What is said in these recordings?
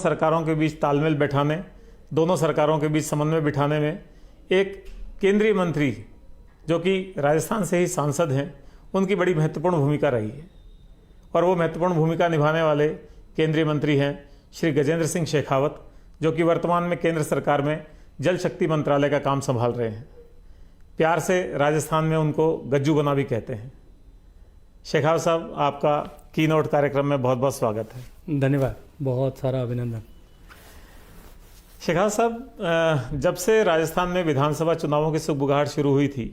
सरकारों के बीच तालमेल बैठाने, दोनों सरकारों के बीच समन्वय बिठाने में एक केंद्रीय मंत्री जो कि राजस्थान से ही सांसद हैं, उनकी बड़ी महत्वपूर्ण भूमिका रही है। और वो महत्वपूर्ण भूमिका निभाने वाले केंद्रीय मंत्री हैं श्री गजेंद्र सिंह शेखावत, जो कि वर्तमान में केंद्र सरकार में जल शक्ति मंत्रालय का काम संभाल रहे हैं। प्यार से राजस्थान में उनको गज्जू बना भी कहते हैं। शेखावत साहब, आपका कीनोट कार्यक्रम में बहुत बहुत स्वागत है। धन्यवाद, बहुत सारा अभिनंदन। शेखावत साहब, जब से राजस्थान में विधानसभा चुनावों की सुगबुगाहट शुरू हुई थी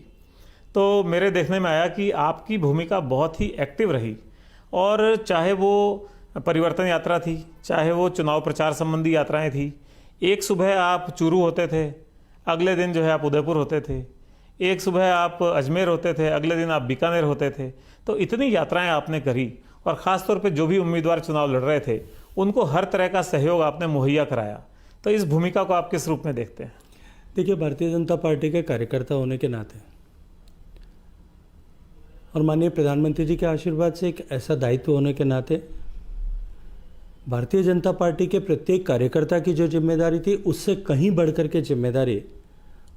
तो मेरे देखने में आया कि आपकी भूमिका बहुत ही एक्टिव रही, और चाहे वो परिवर्तन यात्रा थी, चाहे वो चुनाव प्रचार संबंधी यात्राएं थी। एक सुबह आप चूरू होते थे, अगले दिन जो है आप उदयपुर होते थे, एक सुबह आप अजमेर होते थे, अगले दिन आप बीकानेर होते थे। तो इतनी यात्राएं आपने करी, और ख़ास तौर पे जो भी उम्मीदवार चुनाव लड़ रहे थे उनको हर तरह का सहयोग आपने मुहैया कराया। तो इस भूमिका को आप किस रूप में देखते हैं? देखिए, भारतीय जनता पार्टी के कार्यकर्ता होने के नाते और माननीय प्रधानमंत्री जी के आशीर्वाद से एक ऐसा दायित्व होने के नाते भारतीय जनता पार्टी के प्रत्येक कार्यकर्ता की जो जिम्मेदारी थी, उससे कहीं बढ़कर के जिम्मेदारी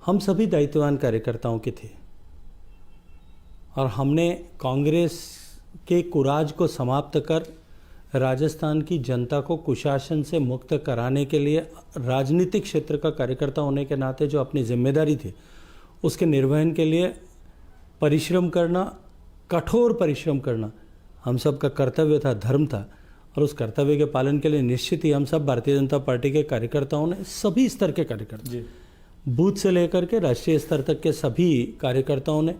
हम सभी दायित्ववान कार्यकर्ताओं की थी। और हमने कांग्रेस के कुराज को समाप्त कर राजस्थान की जनता को कुशासन से मुक्त कराने के लिए राजनीतिक क्षेत्र का कार्यकर्ता होने के नाते जो अपनी जिम्मेदारी थी, उसके निर्वहन के लिए परिश्रम करना, कठोर परिश्रम करना हम सब का कर्तव्य था, धर्म था। और उस कर्तव्य के पालन के लिए निश्चित ही हम सब भारतीय जनता पार्टी के कार्यकर्ताओं ने, सभी स्तर के कार्यकर्ता, बूथ से लेकर के राष्ट्रीय स्तर तक के सभी कार्यकर्ताओं ने,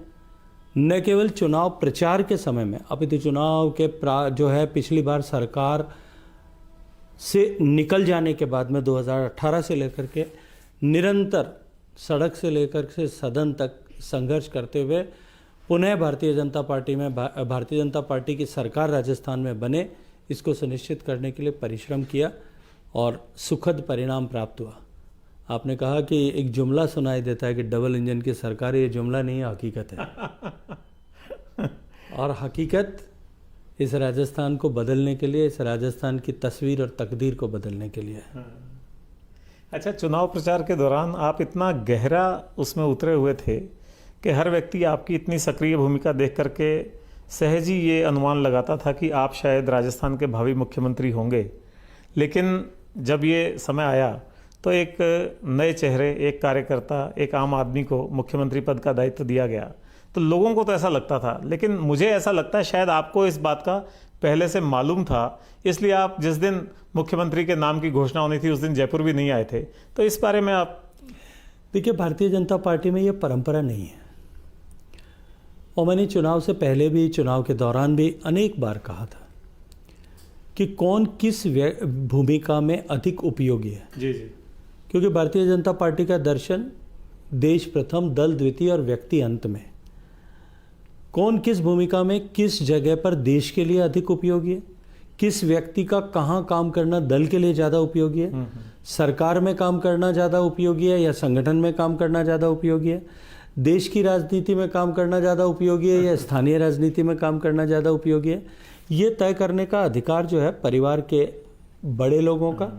न केवल चुनाव प्रचार के समय में, अपितु चुनाव के जो है पिछली बार सरकार से निकल जाने के बाद में 2018 से लेकर के निरंतर सड़क से लेकर के सदन तक संघर्ष करते हुए पुनः भारतीय जनता पार्टी की सरकार राजस्थान में बने, इसको सुनिश्चित करने के लिए परिश्रम किया और सुखद परिणाम प्राप्त हुआ। आपने कहा कि एक जुमला सुनाई देता है कि डबल इंजन की सरकार, ये जुमला नहीं है, हकीकत है। और हकीकत इस राजस्थान को बदलने के लिए, इस राजस्थान की तस्वीर और तकदीर को बदलने के लिए है। अच्छा, चुनाव प्रचार के दौरान आप इतना गहरा उसमें उतरे हुए थे कि हर व्यक्ति आपकी इतनी सक्रिय भूमिका देख करके सहज ही ये अनुमान लगाता था कि आप शायद राजस्थान के भावी मुख्यमंत्री होंगे। लेकिन जब ये समय आया तो एक नए चेहरे, एक कार्यकर्ता, एक आम आदमी को मुख्यमंत्री पद का दायित्व दिया गया। तो लोगों को तो ऐसा लगता था, लेकिन मुझे ऐसा लगता है शायद आपको इस बात का पहले से मालूम था, इसलिए आप जिस दिन मुख्यमंत्री के नाम की घोषणा होनी थी उस दिन जयपुर भी नहीं आए थे। तो इस बारे में आप? देखिए, भारतीय जनता पार्टी में ये परंपरा नहीं है, और मैंने चुनाव से पहले भी, चुनाव के दौरान भी अनेक बार कहा था कि कौन किस भूमिका में अधिक उपयोगी है। जी। क्योंकि भारतीय जनता पार्टी का दर्शन देश प्रथम, दल द्वितीय और व्यक्ति अंत में। कौन किस भूमिका में, किस जगह पर देश के लिए अधिक उपयोगी है, किस व्यक्ति का कहाँ काम करना दल के लिए ज़्यादा उपयोगी है, सरकार में काम करना ज़्यादा उपयोगी है या संगठन में काम करना ज़्यादा उपयोगी है, देश की राजनीति में काम करना ज़्यादा उपयोगी है या स्थानीय राजनीति में काम करना ज़्यादा उपयोगी है, ये तय करने का अधिकार जो है परिवार के बड़े लोगों का,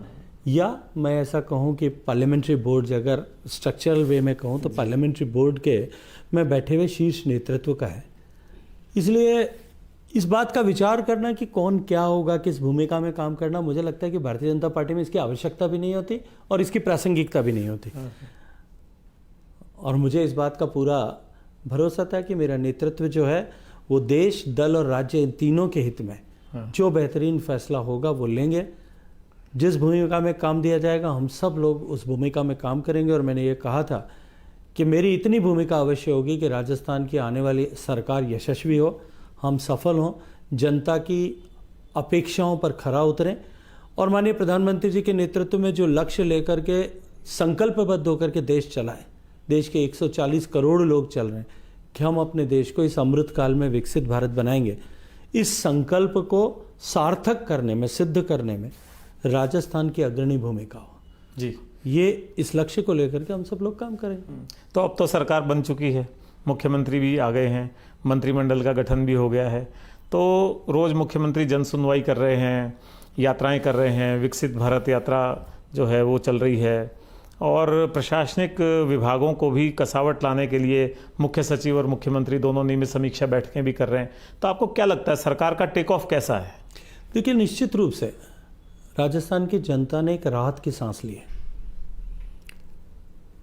या मैं ऐसा कहूँ कि पार्लियामेंट्री बोर्ड, अगर स्ट्रक्चरल वे में कहूँ तो पार्लियामेंट्री बोर्ड के में बैठे हुए शीर्ष नेतृत्व का है। इसलिए इस बात का विचार करना कि कौन क्या होगा, किस भूमिका में काम करना, मुझे लगता है कि भारतीय जनता पार्टी में इसकी आवश्यकता भी नहीं होती और इसकी प्रासंगिकता भी नहीं होती। और मुझे इस बात का पूरा भरोसा था कि मेरा नेतृत्व जो है वो देश, दल और राज्य, इन तीनों के हित में जो बेहतरीन फैसला होगा वो लेंगे। जिस भूमिका में काम दिया जाएगा हम सब लोग उस भूमिका में काम करेंगे। और मैंने ये कहा था कि मेरी इतनी भूमिका अवश्य होगी कि राजस्थान की आने वाली सरकार यशस्वी हो, हम सफल हों, जनता की अपेक्षाओं पर खरा उतरें और माननीय प्रधानमंत्री जी के नेतृत्व में जो लक्ष्य लेकर के संकल्पबद्ध होकर के देश चलाएं, देश के 140 करोड़ लोग चल रहे हैं कि हम अपने देश को इस अमृत काल में विकसित भारत बनाएंगे, इस संकल्प को सार्थक करने में, सिद्ध करने में राजस्थान की अग्रणी भूमिका हो। जी, ये इस लक्ष्य को लेकर के हम सब लोग काम करें। तो अब तो सरकार बन चुकी है, मुख्यमंत्री भी आ गए हैं, मंत्रिमंडल का गठन भी हो गया है, तो रोज़ मुख्यमंत्री जन सुनवाई कर रहे हैं, यात्राएं कर रहे हैं, विकसित भारत यात्रा जो है वो चल रही है, और प्रशासनिक विभागों को भी कसावट लाने के लिए मुख्य सचिव और मुख्यमंत्री दोनों नियमित समीक्षा बैठकें भी कर रहे हैं। तो आपको क्या लगता है सरकार का टेक ऑफ कैसा है? देखिए, निश्चित रूप से राजस्थान की जनता ने एक राहत की सांस ली है,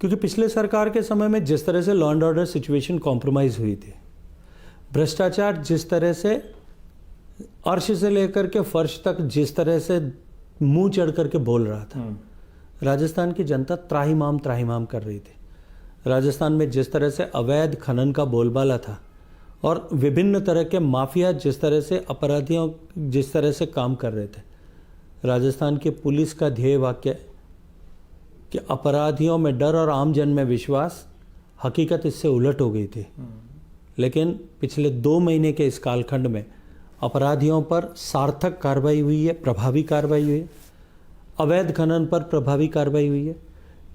क्योंकि पिछले सरकार के समय में जिस तरह से law and order situation compromise हुई थी, भ्रष्टाचार जिस तरह से अर्श से लेकर के फर्श तक जिस तरह से मुंह चढ़ करके बोल रहा था, राजस्थान की जनता त्राहिमाम कर रही थी। राजस्थान में जिस तरह से अवैध खनन का बोलबाला था और विभिन्न तरह के माफिया जिस तरह से अपराधियों जिस तरह से काम कर रहे थे, राजस्थान की पुलिस का ध्येय वाक्य कि अपराधियों में डर और आम जन में विश्वास, हकीकत इससे उलट हो गई थी। लेकिन पिछले 2 महीने के इस कालखंड में अपराधियों पर सार्थक कार्रवाई हुई है, प्रभावी कार्रवाई हुई है। अवैध खनन पर प्रभावी कार्रवाई हुई है।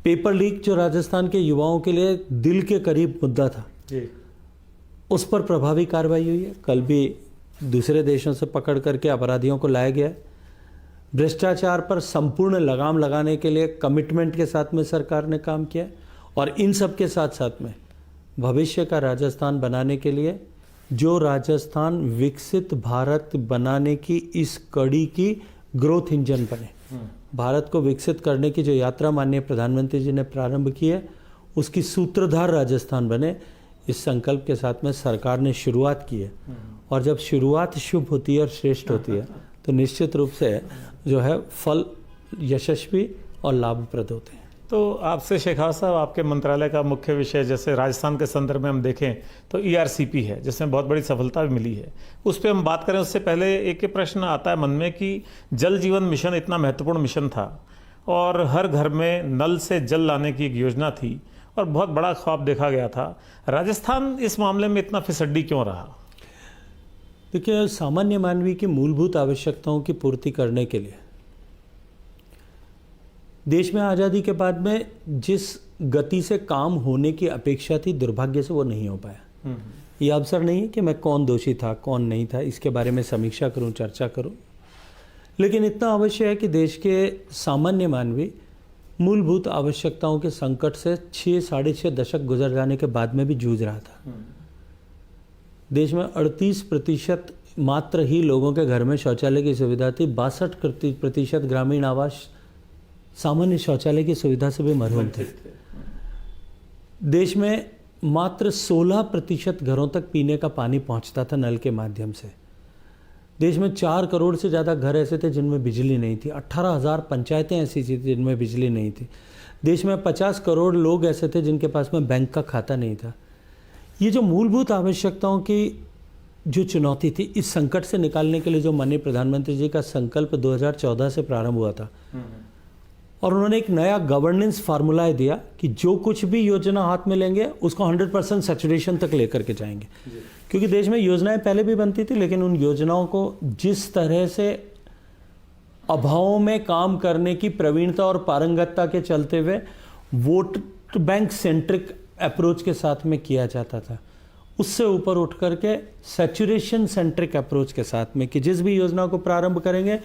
पेपर लीक जो राजस्थान के युवाओं के लिए दिल के करीब मुद्दा था जी, उस पर प्रभावी कार्रवाई हुई है। कल भी दूसरे देशों से पकड़ करके अपराधियों को लाया गया है। भ्रष्टाचार पर संपूर्ण लगाम लगाने के लिए कमिटमेंट के साथ में सरकार ने काम किया है। और इन सब के साथ साथ में भविष्य का राजस्थान बनाने के लिए जो राजस्थान विकसित भारत बनाने की इस कड़ी की ग्रोथ इंजन बने, भारत को विकसित करने की जो यात्रा माननीय प्रधानमंत्री जी ने प्रारंभ की है, उसकी सूत्रधार राजस्थान बने, इस संकल्प के साथ में सरकार ने शुरुआत की है। और जब शुरुआत शुभ होती है और श्रेष्ठ होती है तो निश्चित रूप से जो है फल यशस्वी और लाभप्रद होते हैं। तो आपसे शेखावत साहब, आपके मंत्रालय का मुख्य विषय जैसे राजस्थान के संदर्भ में हम देखें तो ERCP है, जिसमें बहुत बड़ी सफलता भी मिली है। उस पर हम बात करें उससे पहले एक प्रश्न आता है मन में कि जल जीवन मिशन इतना महत्वपूर्ण मिशन था और हर घर में नल से जल लाने की एक योजना थी और बहुत बड़ा ख्वाब देखा गया था। राजस्थान इस मामले में इतना फिसड्डी क्यों रहा? देखिए, सामान्य मानवीय की मूलभूत आवश्यकताओं की पूर्ति करने के लिए देश में आज़ादी के बाद में जिस गति से काम होने की अपेक्षा थी, दुर्भाग्य से वो नहीं हो पाया। ये अवसर नहीं है कि मैं कौन दोषी था कौन नहीं था इसके बारे में समीक्षा करूं, चर्चा करूं, लेकिन इतना अवश्य है कि देश के सामान्य मानवी मूलभूत आवश्यकताओं के संकट से 6-6.5 दशक गुजर जाने के बाद में भी जूझ रहा था। देश में 38% मात्र ही लोगों के घर में शौचालय की सुविधा थी। 62% ग्रामीण आवास सामान्य शौचालय की सुविधा से भी महरूम थे। देश में मात्र 16% घरों तक पीने का पानी पहुंचता था नल के माध्यम से। देश में 4 करोड़ से ज़्यादा घर ऐसे थे जिनमें बिजली नहीं थी। 18,000 पंचायतें ऐसी थी जिनमें बिजली नहीं थी। देश में 50 करोड़ लोग ऐसे थे जिनके पास में बैंक का खाता नहीं था। ये जो मूलभूत आवश्यकताओं की जो चुनौती थी, इस संकट से निकालने के लिए जो माननीय प्रधानमंत्री जी का संकल्प 2014 से प्रारंभ हुआ था और उन्होंने एक नया गवर्नेंस फार्मूला दिया कि जो कुछ भी योजना हाथ में लेंगे उसको 100% सैचुरेशन तक लेकर के जाएंगे। क्योंकि देश में योजनाएं पहले भी बनती थी, लेकिन उन योजनाओं को जिस तरह से अभावों में काम करने की प्रवीणता और पारंगतता के चलते हुए वोट बैंक सेंट्रिक अप्रोच के साथ में किया जाता था, उससे ऊपर उठ करके सैचुरेशन सेंट्रिक अप्रोच के साथ में कि जिस भी योजना को प्रारंभ करेंगे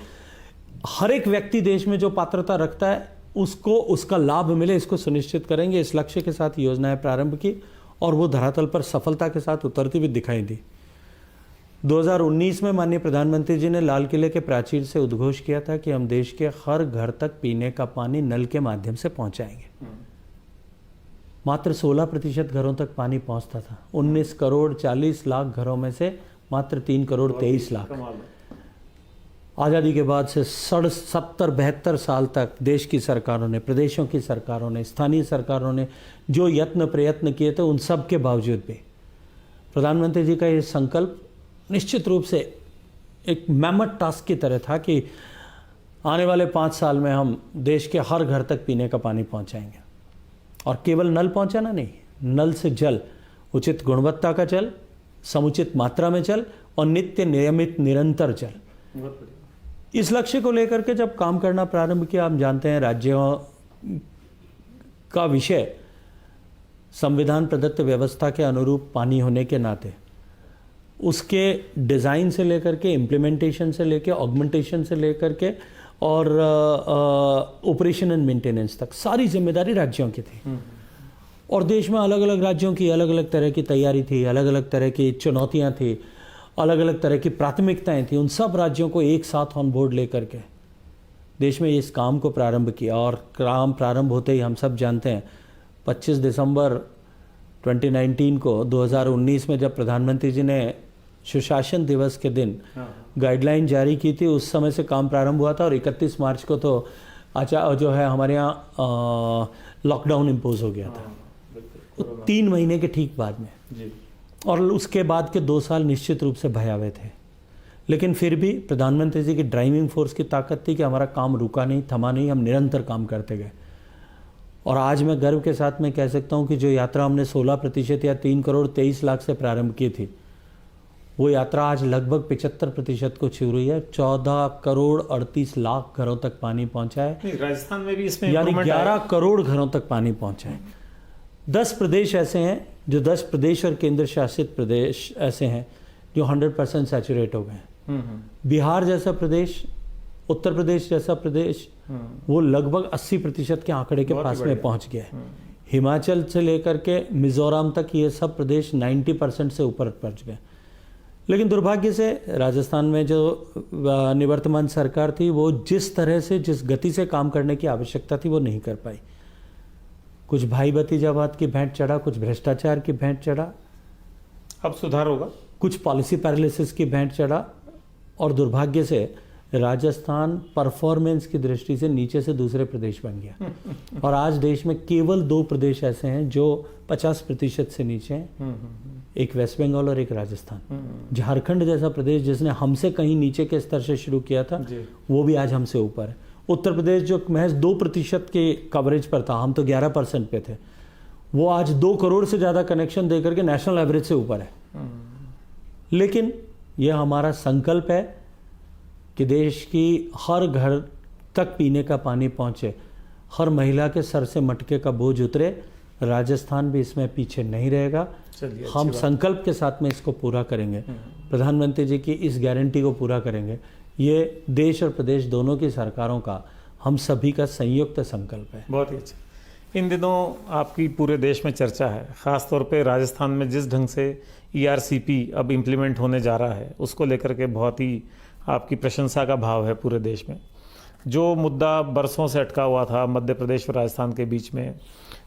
हर एक व्यक्ति देश में जो पात्रता रखता है उसको उसका लाभ मिले, इसको सुनिश्चित करेंगे। इस लक्ष्य के साथ योजनाएं प्रारंभ की और वो धरातल पर सफलता के साथ उतरती हुई दिखाई दी। 2019 में माननीय प्रधानमंत्री जी ने लाल किले के प्राचीर से उद्घोष किया था कि हम देश के हर घर तक पीने का पानी नल के माध्यम से पहुंचाएंगे। मात्र 16% घरों तक पानी पहुंचता था। 19 करोड़ 40 लाख घरों में से मात्र 3 करोड़ 23 लाख। आज़ादी के बाद से 70-72 साल तक देश की सरकारों ने, प्रदेशों की सरकारों ने, स्थानीय सरकारों ने जो प्रयत्न किए थे, उन सब के बावजूद भी प्रधानमंत्री जी का ये संकल्प निश्चित रूप से एक मैमथ टास्क की तरह था कि आने वाले 5 साल में हम देश के हर घर तक पीने का पानी पहुंचाएंगे। और केवल नल पहुंचाना नहीं, नल से जल, उचित गुणवत्ता का जल, समुचित मात्रा में जल और नित्य नियमित निरंतर जल। इस लक्ष्य को लेकर के जब काम करना प्रारंभ किया, हम जानते हैं राज्यों का विषय संविधान प्रदत्त व्यवस्था के अनुरूप पानी होने के नाते उसके डिज़ाइन से लेकर के, इम्प्लीमेंटेशन से लेकर, ऑगमेंटेशन से लेकर के और ऑपरेशन एंड मेंटेनेंस तक सारी जिम्मेदारी राज्यों की थी। और देश में अलग अलग राज्यों की अलग अलग तरह की तैयारी थी, अलग अलग तरह की चुनौतियां थी, अलग अलग तरह की प्राथमिकताएं थी। उन सब राज्यों को एक साथ ऑन बोर्ड लेकर के देश में इस काम को प्रारंभ किया। और काम प्रारंभ होते ही हम सब जानते हैं 25 दिसंबर 2019 को 2019 में जब प्रधानमंत्री जी ने सुशासन दिवस के दिन गाइडलाइन जारी की थी, उस समय से काम प्रारंभ हुआ था। और 31 मार्च को तो जो है हमारे यहाँ लॉकडाउन इम्पोज हो गया था, 3 महीने के ठीक बाद में जी। और उसके बाद के 2 साल निश्चित रूप से भयावह थे, लेकिन फिर भी प्रधानमंत्री जी की ड्राइविंग फोर्स की ताकत थी कि हमारा काम रुका नहीं, थमा नहीं, हम निरंतर काम करते गए। और आज मैं गर्व के साथ में कह सकता हूं कि जो यात्रा हमने 16% या 3 करोड़ 23 लाख से प्रारंभ की थी, वो यात्रा आज लगभग 75% को छू रही है। 14 करोड़ 38 लाख घरों तक पानी पहुंचा है। राजस्थान में भी इसमें यानी 11 करोड़ घरों तक पानी पहुंचा है। 10 प्रदेश ऐसे हैं, जो 10 प्रदेश और केंद्र शासित प्रदेश ऐसे हैं जो 100% सैचुरेट हो गए हैं। बिहार जैसा प्रदेश, उत्तर प्रदेश जैसा प्रदेश, वो लगभग 80% के आंकड़े के पास में पहुंच गया है। हिमाचल से लेकर के मिजोरम तक ये सब प्रदेश 90% से ऊपर पहुंच गए। लेकिन दुर्भाग्य से राजस्थान में जो निवर्तमान सरकार थी, वो जिस तरह से, जिस गति से काम करने की आवश्यकता थी, वो नहीं कर पाई। कुछ भाई भतीजावाद की भेंट चढ़ा, कुछ भ्रष्टाचार की भेंट चढ़ा, अब सुधार होगा, कुछ पॉलिसी पैरालिसिस की भेंट चढ़ा। और दुर्भाग्य से राजस्थान परफॉर्मेंस की दृष्टि से नीचे से दूसरे प्रदेश बन गया। और आज देश में केवल 2 प्रदेश ऐसे हैं जो 50% से नीचे हैं, एक वेस्ट बंगाल और एक राजस्थान। झारखंड जैसा प्रदेश जिसने हमसे कहीं नीचे के स्तर से शुरू किया था, वो भी आज हमसे ऊपर है। उत्तर प्रदेश जो महज 2% के कवरेज पर था, हम तो 11% पे थे, वो आज 2 करोड़ से ज़्यादा कनेक्शन देकर के नेशनल एवरेज से ऊपर है। लेकिन यह हमारा संकल्प है कि देश की हर घर तक पीने का पानी पहुंचे, हर महिला के सर से मटके का बोझ उतरे। राजस्थान भी इसमें पीछे नहीं रहेगा। हम संकल्प के साथ में इसको पूरा करेंगे, प्रधानमंत्री जी की इस गारंटी को पूरा करेंगे। ये देश और प्रदेश दोनों की सरकारों का, हम सभी का संयुक्त संकल्प है। बहुत ही अच्छा। इन दिनों आपकी पूरे देश में चर्चा है, ख़ास तौर पे राजस्थान में जिस ढंग से ERCP अब इम्प्लीमेंट होने जा रहा है, उसको लेकर के बहुत ही आपकी प्रशंसा का भाव है पूरे देश में। जो मुद्दा बरसों से अटका हुआ था मध्य प्रदेश और राजस्थान के बीच में,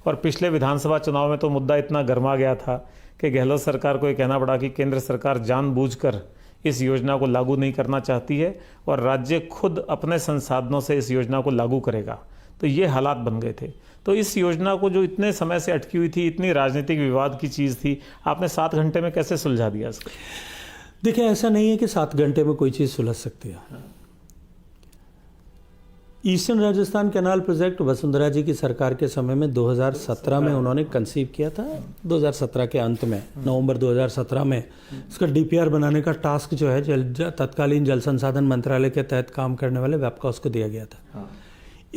और पिछले विधानसभा चुनाव में तो मुद्दा इतना गर्मा गया था कि गहलोत सरकार को ये कहना पड़ा कि केंद्र सरकार जानबूझकर इस योजना को लागू नहीं करना चाहती है और राज्य खुद अपने संसाधनों से इस योजना को लागू करेगा। तो ये हालात बन गए थे। तो इस योजना को जो इतने समय से अटकी हुई थी, इतनी राजनीतिक विवाद की चीज़ थी, आपने 7 घंटे में कैसे सुलझा दिया इसको? देखिए, ऐसा नहीं है कि 7 घंटे में कोई चीज़ सुलझ सकती है। Eastern Rajasthan canal project Vasundhara ji की सरकार के समय में 2017 में उन्होंने कंसीव किया था। 2017 के अंत में, नवंबर 2017 में इसका DPR बनाने का टास्क जो है तत्कालीन जल संसाधन मंत्रालय के तहत काम करने वाले वेबकॉस को दिया गया था।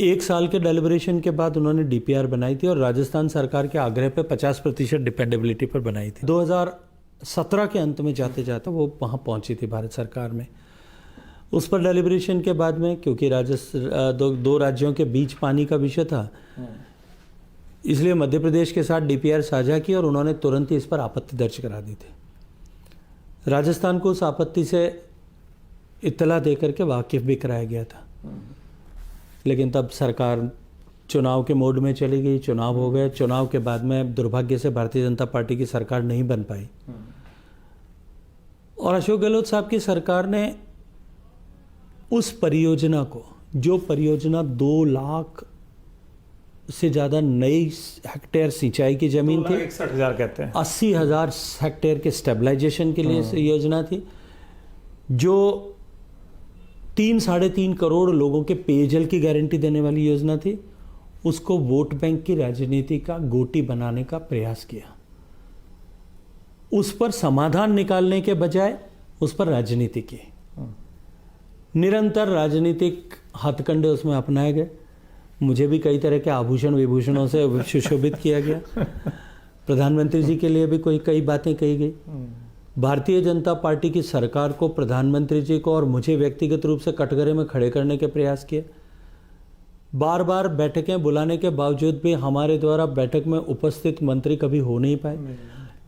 1 साल के डेलिब्रेशन के बाद उन्होंने DPR बनाई थी और राजस्थान सरकार के आग्रह पर 50% डिपेंडेबिलिटी पर बनाई थी। 2017 के अंत में जाते जाते वो वहाँ पहुँची थी भारत सरकार में। उस पर डेलिब्रेशन के बाद में, क्योंकि दो राज्यों के बीच पानी का विषय था, इसलिए मध्य प्रदेश के साथ DPR साझा की और उन्होंने तुरंत ही इस पर आपत्ति दर्ज करा दी थी। राजस्थान को उस आपत्ति से इत्तला देकर के वाकिफ भी कराया गया था। लेकिन तब सरकार चुनाव के मोड में चली गई, चुनाव हो गए। चुनाव के बाद में दुर्भाग्य से भारतीय जनता पार्टी की सरकार नहीं बन पाई और अशोक गहलोत साहब की सरकार ने उस परियोजना को, जो परियोजना 2 लाख से ज़्यादा नई हेक्टेयर सिंचाई की जमीन थी, 61,000 कहते हैं, 80,000 हेक्टेयर के स्टेबलाइजेशन के लिए योजना थी, जो 3-3.5 करोड़ लोगों के पेयजल की गारंटी देने वाली योजना थी, उसको वोट बैंक की राजनीति का गोटी बनाने का प्रयास किया। उस पर समाधान निकालने के बजाय उस पर राजनीति की, निरंतर राजनीतिक हथकंडे उसमें अपनाए गए। मुझे भी कई तरह के आभूषण विभूषणों से सुशोभित किया गया। प्रधानमंत्री जी के लिए भी कई बातें कही गई। भारतीय जनता पार्टी की सरकार को, प्रधानमंत्री जी को और मुझे व्यक्तिगत रूप से कटघरे में खड़े करने के प्रयास किए। बार बार बैठकें बुलाने के बावजूद भी हमारे द्वारा बैठक में उपस्थित मंत्री कभी हो नहीं पाए।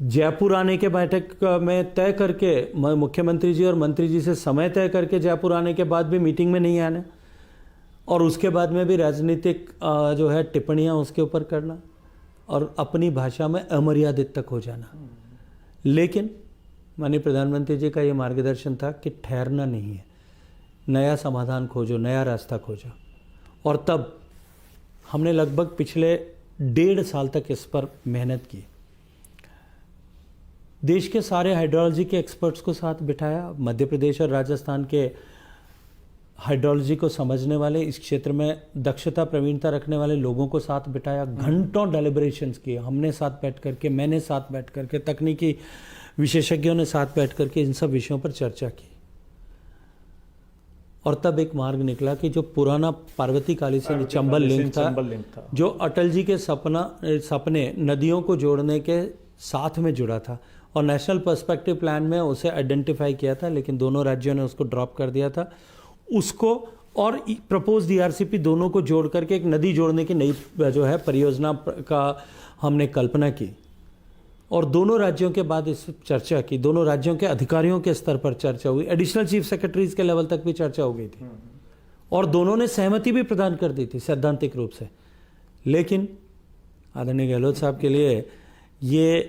जयपुर आने के बैठक में तय करके मुख्यमंत्री जी और मंत्री जी से समय तय करके जयपुर आने के बाद भी मीटिंग में नहीं आना, और उसके बाद में भी राजनीतिक जो है टिप्पणियां उसके ऊपर करना और अपनी भाषा में अमर्यादित तक हो जाना। लेकिन माननीय प्रधानमंत्री जी का ये मार्गदर्शन था कि ठहरना नहीं है, नया समाधान खोजो, नया रास्ता खोजो। और तब हमने लगभग पिछले 1.5 साल तक इस पर मेहनत की। देश के सारे हाइड्रोलॉजी के एक्सपर्ट्स को साथ बिठाया, मध्य प्रदेश और राजस्थान के हाइड्रोलॉजी को समझने वाले, इस क्षेत्र में दक्षता प्रवीणता रखने वाले लोगों को साथ बिठाया, घंटों डेलिब्रेशंस किए हमने साथ बैठ करके, मैंने साथ बैठ करके, तकनीकी विशेषज्ञों ने साथ बैठ करके इन सब विषयों पर चर्चा की। और तब एक मार्ग निकला कि जो पुराना पार्वती कालीसिंध चंबल लिंक था, जो अटल जी के सपने नदियों को जोड़ने के साथ में जुड़ा था और नेशनल पर्सपेक्टिव प्लान में उसे आइडेंटिफाई किया था, लेकिन दोनों राज्यों ने उसको ड्रॉप कर दिया था। उसको और प्रपोज डीआरसीपी दोनों को जोड़ करके एक नदी जोड़ने की नई जो है परियोजना का हमने कल्पना की, और दोनों राज्यों के बाद इस चर्चा की, दोनों राज्यों के अधिकारियों के स्तर पर चर्चा हुई, एडिशनल चीफ सेक्रेटरीज के लेवल तक भी चर्चा हो गई थी, और दोनों ने सहमति भी प्रदान कर दी थी सैद्धांतिक रूप से। लेकिन आदरणीय गहलोत साहब के लिए ये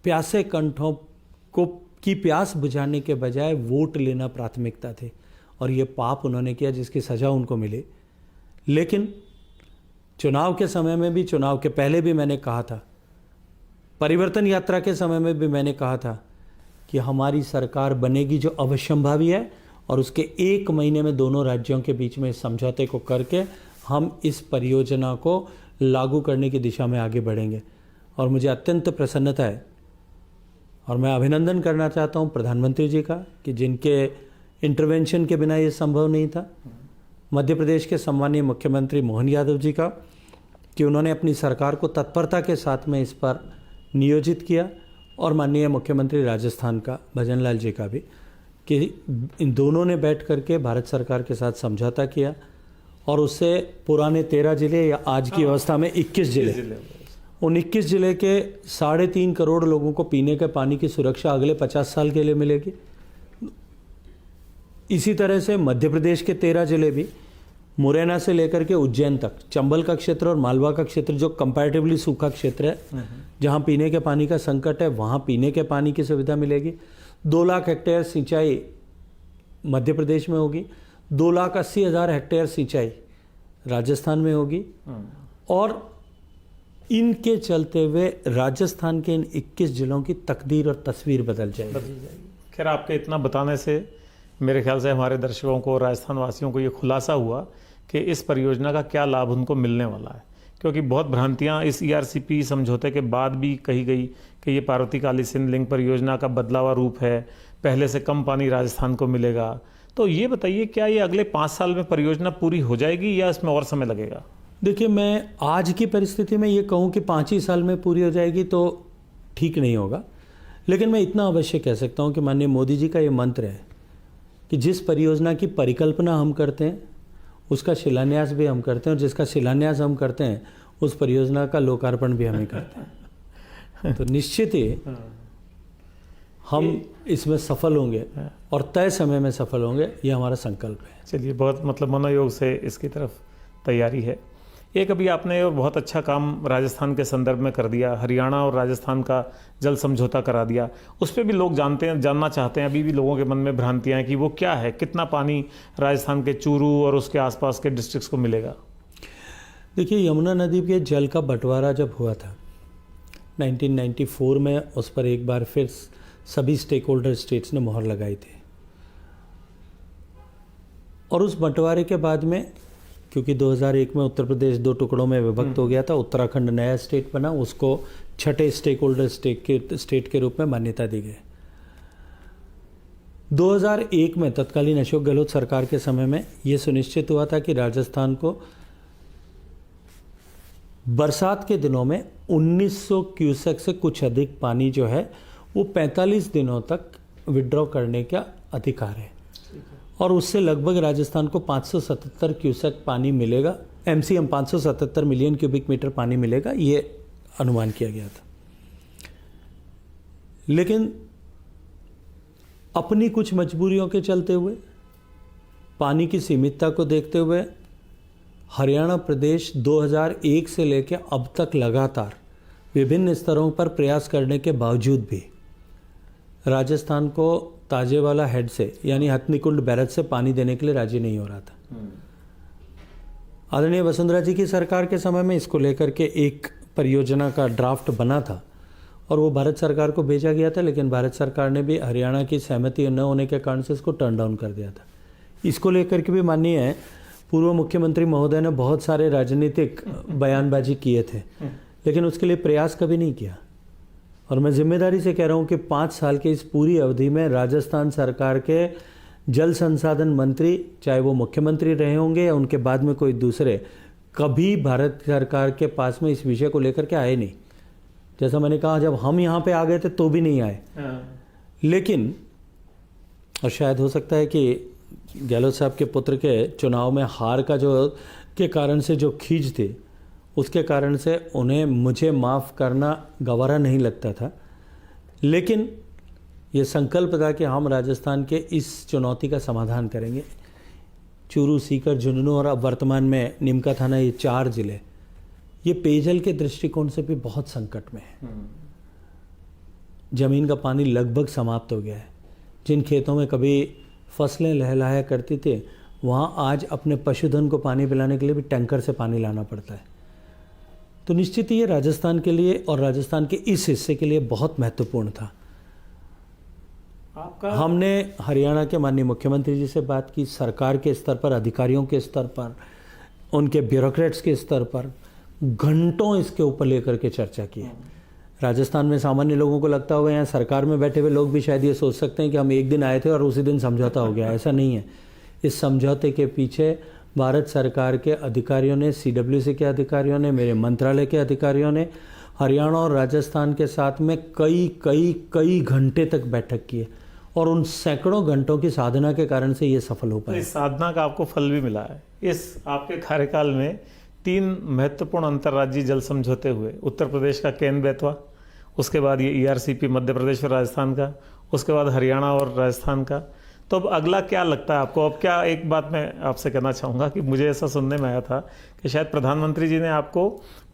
प्यासे कंठों को की प्यास बुझाने के बजाय वोट लेना प्राथमिकता थी, और ये पाप उन्होंने किया जिसकी सजा उनको मिली। लेकिन चुनाव के समय में भी, चुनाव के पहले भी मैंने कहा था, परिवर्तन यात्रा के समय में भी मैंने कहा था कि हमारी सरकार बनेगी जो अवश्यंभावी है, और उसके 1 महीने में दोनों राज्यों के बीच में इस समझौते को करके हम इस परियोजना को लागू करने की दिशा में आगे बढ़ेंगे। और मुझे अत्यंत प्रसन्नता है और मैं अभिनंदन करना चाहता हूं प्रधानमंत्री जी का कि जिनके इंटरवेंशन के बिना ये संभव नहीं था, मध्य प्रदेश के सम्मानीय मुख्यमंत्री मोहन यादव जी का कि उन्होंने अपनी सरकार को तत्परता के साथ में इस पर नियोजित किया, और माननीय मुख्यमंत्री राजस्थान का भजन लाल जी का भी कि इन दोनों ने बैठ करके भारत सरकार के साथ समझौता किया, और उससे पुराने 13 जिले या आज की अवस्था में 21 जिले, उन 21 जिले के 3.5 करोड़ लोगों को पीने के पानी की सुरक्षा अगले 50 साल के लिए मिलेगी। इसी तरह से मध्य प्रदेश के 13 जिले भी, मुरैना से लेकर के उज्जैन तक, चंबल का क्षेत्र और मालवा का क्षेत्र जो कंपैरेटिवली सूखा क्षेत्र है, जहां पीने के पानी का संकट है, वहां पीने के पानी की सुविधा मिलेगी। 2 लाख हेक्टेयर सिंचाई मध्य प्रदेश में होगी, 2,80,000 हेक्टेयर सिंचाई राजस्थान में होगी, और इनके चलते हुए राजस्थान के इन 21 जिलों की तकदीर और तस्वीर बदल जाएगी। खैर, आपके इतना बताने से मेरे ख्याल से हमारे दर्शकों को, राजस्थान वासियों को ये खुलासा हुआ कि इस परियोजना का क्या लाभ उनको मिलने वाला है, क्योंकि बहुत भ्रांतियां इस ईआरसीपी समझौते के बाद भी कही गई कि ये पार्वती कालीसिंध लिंक परियोजना का बदला हुआ रूप है, पहले से कम पानी राजस्थान को मिलेगा। तो ये बताइए, क्या ये अगले 5 साल में परियोजना पूरी हो जाएगी या इसमें और समय लगेगा? देखिए, मैं आज की परिस्थिति में ये कहूँ कि 5 ही साल में पूरी हो जाएगी तो ठीक नहीं होगा, लेकिन मैं इतना अवश्य कह सकता हूँ कि माननीय मोदी जी का ये मंत्र है कि जिस परियोजना की परिकल्पना हम करते हैं उसका शिलान्यास भी हम करते हैं, और जिसका शिलान्यास हम करते हैं उस परियोजना का लोकार्पण भी हम ही करते हैं। तो निश्चित ही हम इसमें सफल होंगे और तय समय में सफल होंगे, ये हमारा संकल्प है। चलिए, बहुत मनोयोग से इसकी तरफ तैयारी है। एक अभी आपने और बहुत अच्छा काम राजस्थान के संदर्भ में कर दिया, हरियाणा और राजस्थान का जल समझौता करा दिया। उस पर भी लोग जानना चाहते हैं, अभी भी लोगों के मन में भ्रांतियां हैं कि वो क्या है, कितना पानी राजस्थान के चूरू और उसके आसपास के डिस्ट्रिक्ट्स को मिलेगा। देखिए, यमुना नदी के जल का बंटवारा जब हुआ था 1994 में, उस पर एक बार फिर सभी स्टेक होल्डर स्टेट्स ने मोहर लगाई थी, और उस बंटवारे के बाद में क्योंकि 2001 में उत्तर प्रदेश 2 टुकड़ों में विभक्त हो गया था, उत्तराखंड नया स्टेट बना, उसको 6ठे स्टेक होल्डर स्टेट के रूप में मान्यता दी गई। 2001 में तत्कालीन अशोक गहलोत सरकार के समय में यह सुनिश्चित हुआ था कि राजस्थान को बरसात के दिनों में 1900 क्यूसेक से कुछ अधिक पानी जो है वो 45 दिनों तक विड्रॉ करने का अधिकार है और उससे लगभग राजस्थान को 577 क्यूसेक पानी मिलेगा, एमसीएम 577 मिलियन क्यूबिक मीटर पानी मिलेगा, ये अनुमान किया गया था। लेकिन अपनी कुछ मजबूरियों के चलते हुए, पानी की सीमितता को देखते हुए हरियाणा प्रदेश 2001 से लेकर अब तक लगातार विभिन्न स्तरों पर प्रयास करने के बावजूद भी राजस्थान को ताजेवाला हेड से यानी हथनीकुंड बैरज से पानी देने के लिए राजी नहीं हो रहा था। आदरणीय वसुंधरा जी की सरकार के समय में इसको लेकर के एक परियोजना का ड्राफ्ट बना था और वो भारत सरकार को भेजा गया था, लेकिन भारत सरकार ने भी हरियाणा की सहमति न होने के कारण से इसको टर्न डाउन कर दिया था। इसको लेकर के भी माननीय पूर्व मुख्यमंत्री महोदय ने बहुत सारे राजनीतिक बयानबाजी किए थे, लेकिन उसके लिए प्रयास कभी नहीं किया। और मैं जिम्मेदारी से कह रहा हूँ कि 5 साल की इस पूरी अवधि में राजस्थान सरकार के जल संसाधन मंत्री, चाहे वो मुख्यमंत्री रहे होंगे या उनके बाद में कोई दूसरे, कभी भारत सरकार के पास में इस विषय को लेकर के आए नहीं। जैसा मैंने कहा, जब हम यहाँ पे आ गए थे तो भी नहीं आए। लेकिन और शायद हो सकता है कि गहलोत साहब के पुत्र के चुनाव में हार का के कारण से जो खींच थी, उसके कारण से उन्हें मुझे माफ़ करना गवारा नहीं लगता था। लेकिन ये संकल्प था कि हम राजस्थान के इस चुनौती का समाधान करेंगे। चूरू, सीकर, झुंझुनू और अब वर्तमान में निमका थाना, ये 4 जिले ये पेयजल के दृष्टिकोण से भी बहुत संकट में है। जमीन का पानी लगभग समाप्त हो गया है। जिन खेतों में कभी फसलें लहलहाया करती थी, वहाँ आज अपने पशुधन को पानी पिलाने के लिए भी टैंकर से पानी लाना पड़ता है। तो निश्चित ही ये राजस्थान के लिए और राजस्थान के इस हिस्से के लिए बहुत महत्वपूर्ण था। हमने हरियाणा के माननीय मुख्यमंत्री जी से बात की, सरकार के स्तर पर, अधिकारियों के स्तर पर, उनके ब्यूरोक्रेट्स के स्तर पर घंटों इसके ऊपर लेकर के चर्चा की है। राजस्थान में सामान्य लोगों को लगता होगा, यहाँ सरकार में बैठे हुए लोग भी शायद ये सोच सकते हैं कि हम एक दिन आए थे और उसी दिन समझौता हो गया। ऐसा नहीं है। इस समझौते के पीछे भारत सरकार के अधिकारियों ने, CWC के अधिकारियों ने, मेरे मंत्रालय के अधिकारियों ने हरियाणा और राजस्थान के साथ में कई घंटे तक बैठक की है और उन सैकड़ों घंटों की साधना के कारण से ये सफल हो पाया। इस साधना का आपको फल भी मिला है। इस आपके कार्यकाल में 3 महत्वपूर्ण अंतर्राज्यीय जल समझौते हुए। उत्तर प्रदेश का केन बेतवा, उसके बाद ये ERCP मध्य प्रदेश और राजस्थान का, उसके बाद हरियाणा और राजस्थान का। तो अब अगला क्या लगता है आपको? अब क्या, एक बात मैं आपसे कहना चाहूँगा कि मुझे ऐसा सुनने में आया था कि शायद प्रधानमंत्री जी ने आपको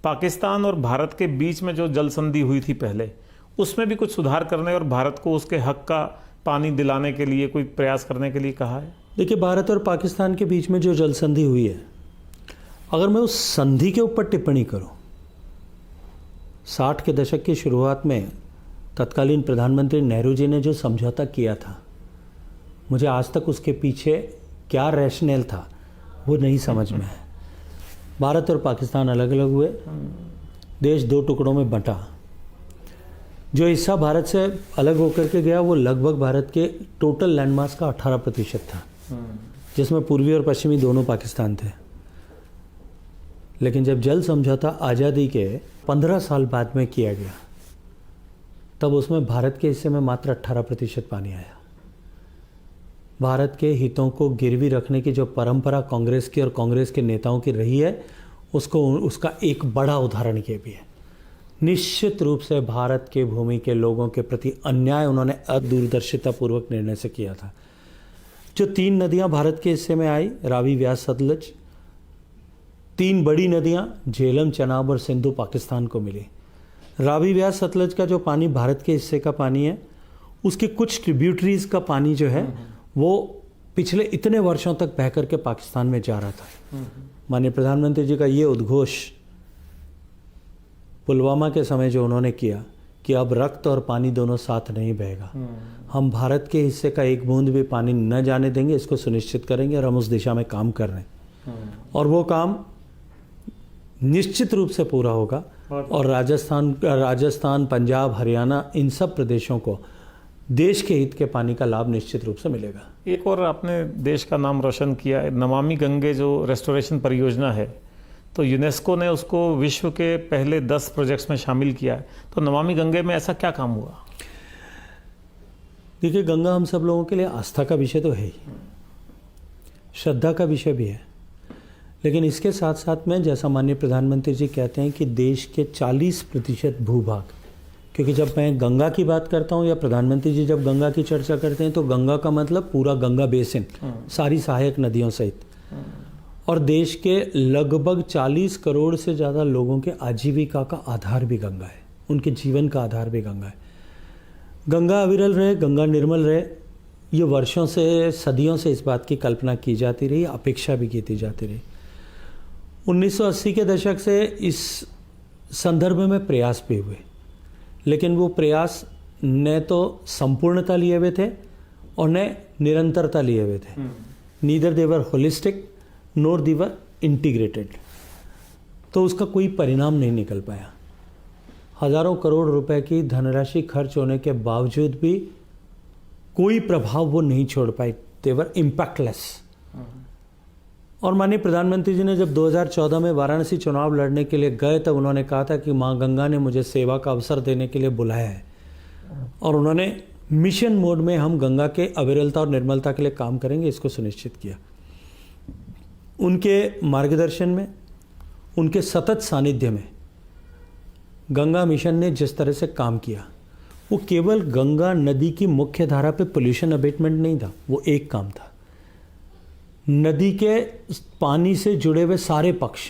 पाकिस्तान और भारत के बीच में जो जल संधि हुई थी पहले, उसमें भी कुछ सुधार करने और भारत को उसके हक का पानी दिलाने के लिए कोई प्रयास करने के लिए कहा है? देखिए, भारत और पाकिस्तान के बीच में जो जल संधि हुई है, अगर मैं उस संधि के ऊपर टिप्पणी करूं, 60 के दशक की शुरुआत में तत्कालीन प्रधानमंत्री नेहरू जी ने जो समझौता किया था, मुझे आज तक उसके पीछे क्या रैशनल था वो नहीं समझ में है। भारत और पाकिस्तान अलग अलग हुए, देश 2 टुकड़ों में बंटा। जो हिस्सा भारत से अलग होकर के गया वो लगभग भारत के टोटल लैंडमास का 18% था, जिसमें पूर्वी और पश्चिमी दोनों पाकिस्तान थे। लेकिन जब जल समझौता आज़ादी के 15 साल बाद में किया गया, तब उसमें भारत के हिस्से में मात्र 18% पानी आया। भारत के हितों को गिरवी रखने की जो परंपरा कांग्रेस की और कांग्रेस के नेताओं की रही है, उसका एक बड़ा उदाहरण ये भी है। निश्चित रूप से भारत के भूमि के लोगों के प्रति अन्याय उन्होंने अदूरदर्शितापूर्वक निर्णय से किया था। जो 3 नदियां भारत के हिस्से में आई, रावी, व्यास, सतलज, 3 बड़ी नदियां झेलम, चनाब और सिंधु पाकिस्तान को मिली। रावी, व्यास, सतलज का जो पानी भारत के हिस्से का पानी है, उसके कुछ ट्रिब्यूटरीज का पानी जो है वो पिछले इतने वर्षों तक बह करके पाकिस्तान में जा रहा था। माननीय प्रधानमंत्री जी का ये उद्घोष पुलवामा के समय जो उन्होंने किया कि अब रक्त और पानी दोनों साथ नहीं बहेगा, हम भारत के हिस्से का एक बूंद भी पानी न जाने देंगे, इसको सुनिश्चित करेंगे और हम उस दिशा में काम कर रहे हैं। और वो काम निश्चित रूप से पूरा होगा और राजस्थान, पंजाब, हरियाणा, इन सब प्रदेशों को देश के हित के पानी का लाभ निश्चित रूप से मिलेगा। एक और आपने देश का नाम रोशन किया है, नमामि गंगे जो रेस्टोरेशन परियोजना है, तो यूनेस्को ने उसको विश्व के पहले 10 प्रोजेक्ट्स में शामिल किया है। तो नमामि गंगे में ऐसा क्या काम हुआ? देखिए, गंगा हम सब लोगों के लिए आस्था का विषय तो है ही, श्रद्धा का विषय भी है, लेकिन इसके साथ साथ में जैसा माननीय प्रधानमंत्री जी कहते हैं कि देश के 40% भूभाग, क्योंकि जब मैं गंगा की बात करता हूँ या प्रधानमंत्री जी जब गंगा की चर्चा करते हैं तो गंगा का मतलब पूरा गंगा बेसिन, सारी सहायक नदियों सहित, और देश के लगभग 40 करोड़ से ज़्यादा लोगों के आजीविका का आधार भी गंगा है, उनके जीवन का आधार भी गंगा है। गंगा अविरल रहे, गंगा निर्मल रहे, ये वर्षों से, सदियों से इस बात की कल्पना की जाती रही, अपेक्षा भी की जाती रही। 1980 के दशक से इस संदर्भ में प्रयास भी हुए, लेकिन वो प्रयास न तो संपूर्णता लिए हुए थे और न निरंतरता लिए हुए थे। नीदर देवर होलिस्टिक नोर देवर इंटीग्रेटेड, तो उसका कोई परिणाम नहीं निकल पाया। हजारों करोड़ रुपए की धनराशि खर्च होने के बावजूद भी कोई प्रभाव वो नहीं छोड़ पाए, देवर इम्पैक्टलेस। और माननीय प्रधानमंत्री जी ने जब 2014 में वाराणसी चुनाव लड़ने के लिए गए तब उन्होंने कहा था कि माँ गंगा ने मुझे सेवा का अवसर देने के लिए बुलाया है, और उन्होंने मिशन मोड में हम गंगा के अविरलता और निर्मलता के लिए काम करेंगे इसको सुनिश्चित किया। उनके मार्गदर्शन में, उनके सतत सानिध्य में गंगा मिशन ने जिस तरह से काम किया, वो केवल गंगा नदी की मुख्य धारा पे पोल्यूशन अबेटमेंट नहीं था, वो एक काम था। नदी के पानी से जुड़े हुए सारे पक्ष,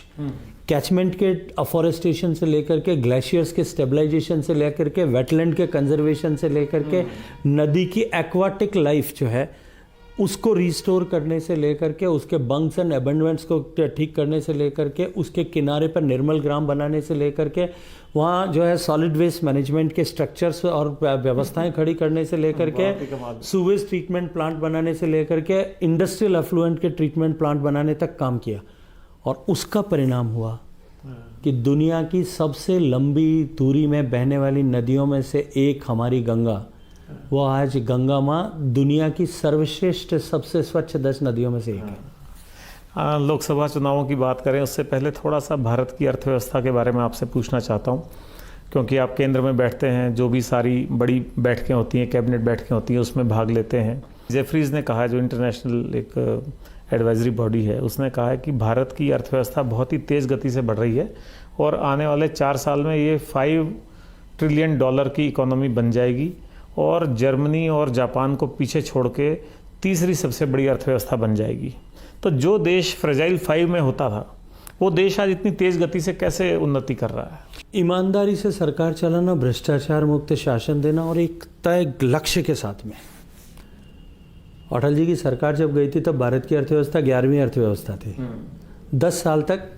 कैचमेंट के अफॉरेस्टेशन से लेकर के ग्लेशियर्स के स्टेबलाइजेशन से लेकर के वेटलैंड के कंजर्वेशन से लेकर के नदी की एक्वाटिक लाइफ जो है उसको रिस्टोर करने से लेकर के, उसके बंक्स एंड अबंडमेंट्स को ठीक करने से लेकर के, उसके किनारे पर निर्मल ग्राम बनाने से लेकर के, वहाँ जो है सॉलिड वेस्ट मैनेजमेंट के स्ट्रक्चर्स और व्यवस्थाएं खड़ी करने से लेकर के, सूवेज ट्रीटमेंट प्लांट बनाने से लेकर के, इंडस्ट्रियल अफ्लुएंट के ट्रीटमेंट प्लांट बनाने तक काम किया। और उसका परिणाम हुआ कि दुनिया की सबसे लंबी दूरी में बहने वाली नदियों में से एक हमारी गंगा, वो आज गंगा माँ दुनिया की सर्वश्रेष्ठ सबसे स्वच्छ 10 नदियों में से एक है। लोकसभा चुनावों की बात करें उससे पहले थोड़ा सा भारत की अर्थव्यवस्था के बारे में आपसे पूछना चाहता हूँ, क्योंकि आप केंद्र में बैठते हैं, जो भी सारी बड़ी बैठकें होती हैं, कैबिनेट बैठकें होती हैं, उसमें भाग लेते हैं। जेफरीज ने कहा, जो इंटरनेशनल एक एडवाइजरी बॉडी है, उसने कहा है कि भारत की अर्थव्यवस्था बहुत ही तेज़ गति से बढ़ रही है और आने वाले 4 साल में ये $5 ट्रिलियन की इकोनॉमी बन जाएगी और जर्मनी और जापान को पीछे छोड़ के तीसरी सबसे बड़ी अर्थव्यवस्था बन जाएगी। तो जो देश फ्रेजाइल 5 में होता था, वो देश आज इतनी तेज़ गति से कैसे उन्नति कर रहा है? ईमानदारी से सरकार चलाना, भ्रष्टाचार मुक्त शासन देना और एक तय लक्ष्य के साथ में। अटल जी की सरकार जब गई थी तब भारत की अर्थव्यवस्था 11वीं अर्थव्यवस्था थी। 10 साल तक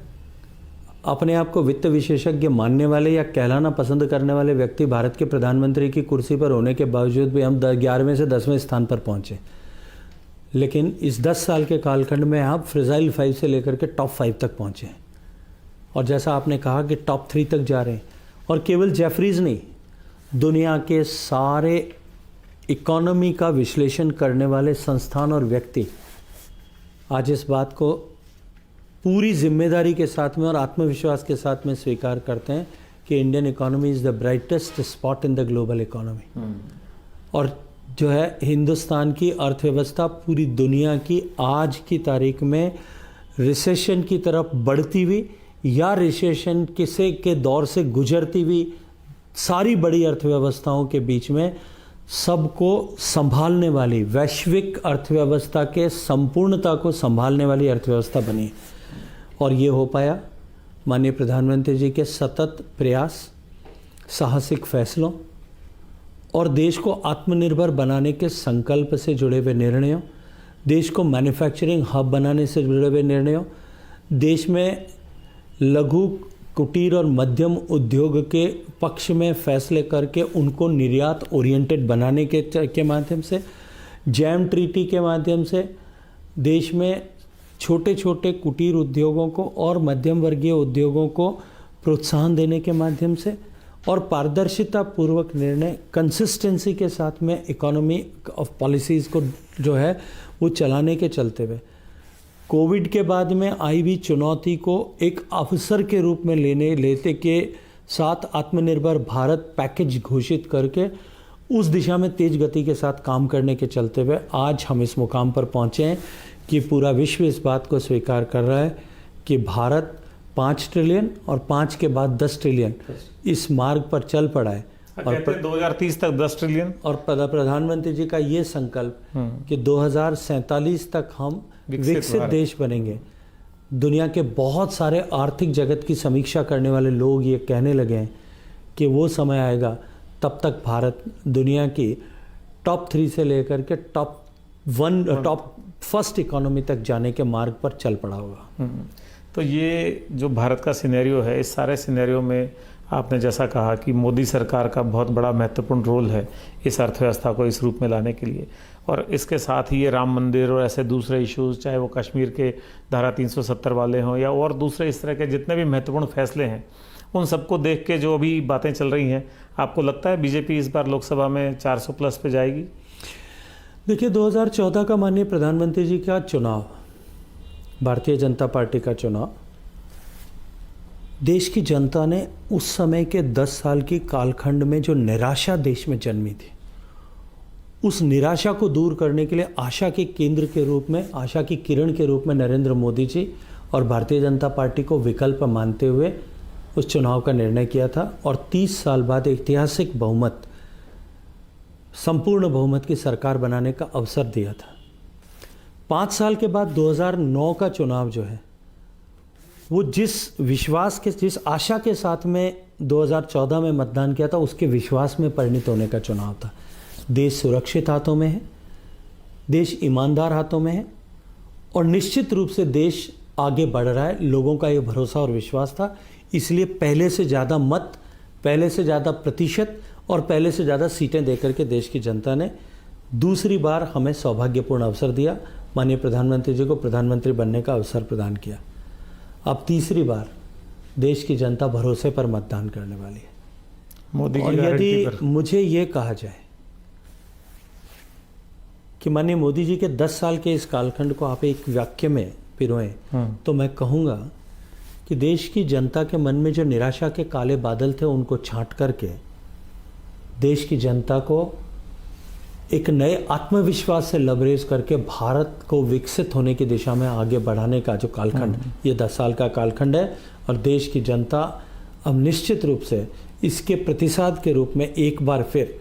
अपने आप को वित्त विशेषज्ञ मानने वाले या कहलाना पसंद करने वाले व्यक्ति भारत के प्रधानमंत्री की कुर्सी पर होने के बावजूद भी हम 11वें से 10वें स्थान पर पहुंचे। लेकिन इस 10 साल के कालखंड में आप फ्रेजाइल 5 से लेकर के टॉप 5 तक पहुंचे हैं, और जैसा आपने कहा कि टॉप 3 तक जा रहे हैं। और केवल जेफरीज नहीं, दुनिया के सारे इकोनॉमी का विश्लेषण करने वाले संस्थान और व्यक्ति आज इस बात को पूरी जिम्मेदारी के साथ में और आत्मविश्वास के साथ में स्वीकार करते हैं कि Indian economy is the brightest spot in the global economy. और जो है हिंदुस्तान की अर्थव्यवस्था पूरी दुनिया की आज की तारीख में रिसेशन की तरफ बढ़ती हुई या रिसेशन के दौर से गुजरती हुई सारी बड़ी अर्थव्यवस्थाओं के बीच में सबको संभालने वाली, वैश्विक अर्थव्यवस्था के संपूर्णता को संभालने वाली अर्थव्यवस्था बनी। और ये हो पाया माननीय प्रधानमंत्री जी के सतत प्रयास, साहसिक फैसलों और देश को आत्मनिर्भर बनाने के संकल्प से जुड़े हुए निर्णयों, देश को मैन्युफैक्चरिंग हब बनाने से जुड़े हुए निर्णयों, देश में लघु, कुटीर और मध्यम उद्योग के पक्ष में फैसले करके उनको निर्यात ओरिएंटेड बनाने के माध्यम से, जैम ट्रीटी के माध्यम से देश में छोटे छोटे कुटीर उद्योगों को और मध्यम वर्गीय उद्योगों को प्रोत्साहन देने के माध्यम से, और पारदर्शिता पूर्वक निर्णय, कंसिस्टेंसी के साथ में इकोनॉमी ऑफ पॉलिसीज़ को जो है वो चलाने के चलते हुए कोविड के बाद में आई हुई चुनौती को एक अवसर के रूप में लेते के साथ आत्मनिर्भर भारत पैकेज घोषित करके उस दिशा में तेज गति के साथ काम करने के चलते हुए आज हम इस मुकाम पर पहुँचे हैं कि पूरा विश्व इस बात को स्वीकार कर रहा है कि भारत 5 ट्रिलियन और 5 के बाद 10 ट्रिलियन इस मार्ग पर चल पड़ा है। और कहते हैं 2030 तक 10 ट्रिलियन और प्रधानमंत्री जी का ये संकल्प कि 2047 तक हम विकसित देश बनेंगे। दुनिया के बहुत सारे आर्थिक जगत की समीक्षा करने वाले लोग ये कहने लगे हैं कि वो समय आएगा तब तक भारत दुनिया की टॉप 3 से लेकर के टॉप फर्स्ट इकोनॉमी तक जाने के मार्ग पर चल पड़ा होगा। तो ये जो भारत का सिनेरियो है, इस सारे सिनेरियो में आपने जैसा कहा कि मोदी सरकार का बहुत बड़ा महत्वपूर्ण रोल है इस अर्थव्यवस्था को इस रूप में लाने के लिए, और इसके साथ ही ये राम मंदिर और ऐसे दूसरे इश्यूज, चाहे वो कश्मीर के धारा 370 वाले हों या और दूसरे इस तरह के जितने भी महत्वपूर्ण फैसले हैं, उन सबको देख के जो अभी बातें चल रही हैं, आपको लगता है बीजेपी इस बार लोकसभा में 400 प्लस पे जाएगी? देखिए, 2014 का माननीय प्रधानमंत्री जी का चुनाव, भारतीय जनता पार्टी का चुनाव, देश की जनता ने उस समय के 10 साल की कालखंड में जो निराशा देश में जन्मी थी, उस निराशा को दूर करने के लिए आशा के केंद्र के रूप में, आशा की किरण के रूप में नरेंद्र मोदी जी और भारतीय जनता पार्टी को विकल्प मानते हुए उस चुनाव का निर्णय किया था और 30 साल बाद ऐतिहासिक बहुमत, संपूर्ण बहुमत की सरकार बनाने का अवसर दिया था। 5 साल के बाद 2009 का चुनाव जो है, वो जिस विश्वास के, जिस आशा के साथ में 2014 में मतदान किया था, उसके विश्वास में परिणत होने का चुनाव था। देश सुरक्षित हाथों में है, देश ईमानदार हाथों में है और निश्चित रूप से देश आगे बढ़ रहा है। लोगों का ये भरोसा और विश्वास था, इसलिए पहले से ज़्यादा मत, पहले से ज़्यादा प्रतिशत और पहले से ज़्यादा सीटें देकर के देश की जनता ने दूसरी बार हमें सौभाग्यपूर्ण अवसर दिया, माननीय प्रधानमंत्री जी को प्रधानमंत्री बनने का अवसर प्रदान किया। अब तीसरी बार देश की जनता भरोसे पर मतदान करने वाली है। मोदी और यदि मुझे ये कहा जाए कि माननीय मोदी जी के 10 साल के इस कालखंड को आप एक वाक्य में पिरोएं, तो मैं कहूँगा कि देश की जनता के मन में जो निराशा के काले बादल थे, उनको छांट करके देश की जनता को एक नए आत्मविश्वास से लबरेज करके भारत को विकसित होने की दिशा में आगे बढ़ाने का जो कालखंड, ये 10 साल का कालखंड है और देश की जनता अब निश्चित रूप से इसके प्रतिसाद के रूप में एक बार फिर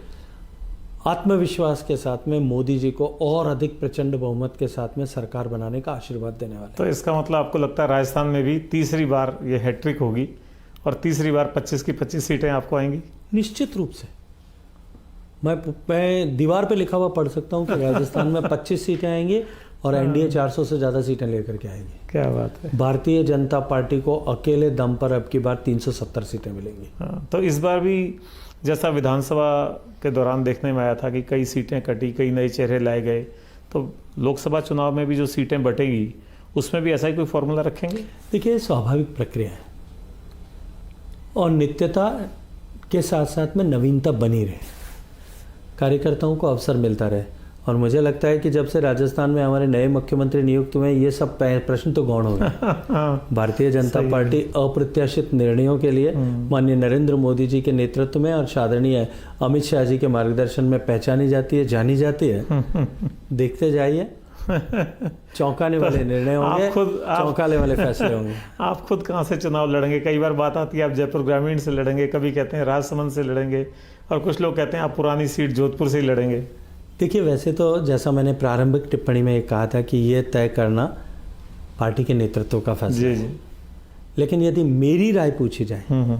आत्मविश्वास के साथ में मोदी जी को और अधिक प्रचंड बहुमत के साथ में सरकार बनाने का आशीर्वाद देने वाले। तो इसका मतलब आपको लगता है राजस्थान में भी तीसरी बार ये हैट्रिक होगी और तीसरी बार 25 की 25 सीटें आपको आएंगी? निश्चित रूप से मैं दीवार पे लिखा हुआ पढ़ सकता हूँ कि राजस्थान में 25 सीटें आएंगी और एनडीए 400 से ज़्यादा सीटें लेकर के आएगी। क्या बात है। भारतीय जनता पार्टी को अकेले दम पर अब की बार 370 सीटें मिलेंगी। हाँ, तो इस बार भी जैसा विधानसभा के दौरान देखने में आया था कि कई सीटें कटी, कई नए चेहरे लाए गए, तो लोकसभा चुनाव में भी जो सीटें बटेंगी उसमें भी ऐसा ही कोई फॉर्मूला रखेंगे? देखिए, स्वाभाविक प्रक्रिया है और नित्यता के साथ साथ में नवीनता बनी रहे, कार्यकर्ताओं को अवसर मिलता रहे। और मुझे लगता है कि जब से राजस्थान में हमारे नए मुख्यमंत्री नियुक्त हुए, ये सब प्रश्न तो गौण हो गए। भारतीय जनता पार्टी अप्रत्याशित निर्णयों के लिए माननीय नरेंद्र मोदी जी के नेतृत्व में और आदरणीय अमित शाह जी के मार्गदर्शन में पहचानी जाती है, जानी जाती है। देखते जाइए, चौंकाने वाले निर्णय होंगे, चौंकाने वाले फैसले होंगे। आप खुद कहाँ से चुनाव लड़ेंगे? कई बार बात आती है आप जयपुर ग्रामीण से लड़ेंगे, कभी कहते हैं राजसमंद से लड़ेंगे और कुछ लोग कहते हैं आप पुरानी सीट जोधपुर से ही लड़ेंगे। देखिए, वैसे तो जैसा मैंने प्रारंभिक टिप्पणी में कहा था कि ये तय करना पार्टी के नेतृत्व का फैसला है, लेकिन यदि मेरी राय पूछी जाए